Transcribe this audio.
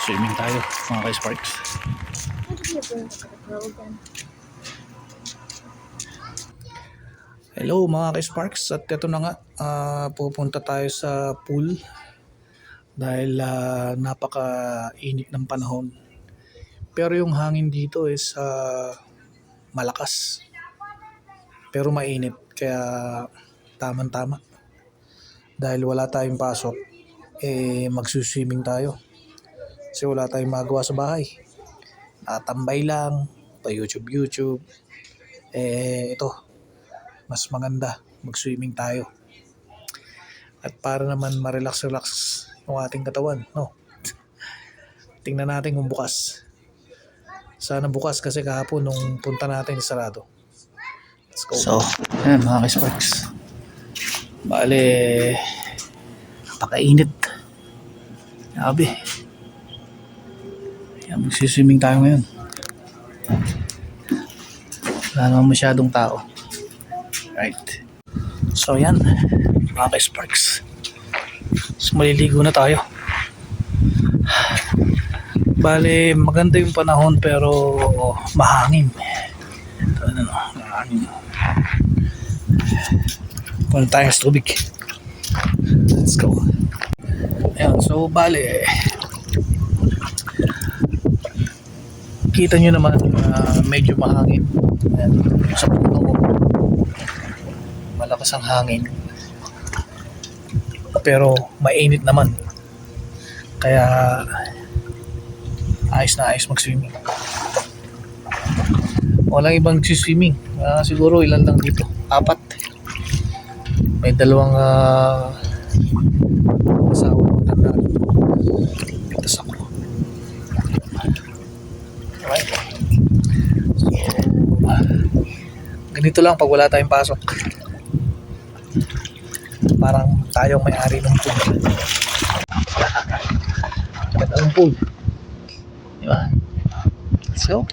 Swimming tayo mga ka-Sparks. Hello mga ka-Sparks, at ito na nga, pupunta tayo sa pool dahil napaka-init ng panahon. Pero yung hangin dito is malakas pero mainit, kaya tamang-tama. Dahil wala tayong pasok, magsuswimming tayo kasi wala tayong magawa sa bahay. Natambay lang, pa YouTube. Ito, mas maganda mag-swimming tayo. At para naman ma-relax yung ating katawan, no? Tingnan natin kung bukas. Sana bukas kasi kahapon nung punta natin sarado. Let's go. So, ayan mga ka-Sparks. Bale, napakainit. Grabe. Ayan, magsiswimming tayo ngayon. Wala naman masyadong tao. Right. So yan, mga ka-Sparks. So maliligo na tayo. Bale, maganda yung panahon pero mahangin. Ito mahangin. Punta tayo sa tubig. Let's go. Ayan, so bale, kita nyo naman medyo mahangin. Ayan, sa puno ko malakas ang hangin pero mainit naman, kaya ayos na ayos mag-swimming. Walang ibang swimming, siguro ilan lang dito, 4. May dalawang asawa ng matanda. Pitas ako. Alright. So, ganito lang pag wala tayong pasok. Parang tayong may-ari ng pool. Ganda ng pool. Diba? Let's go.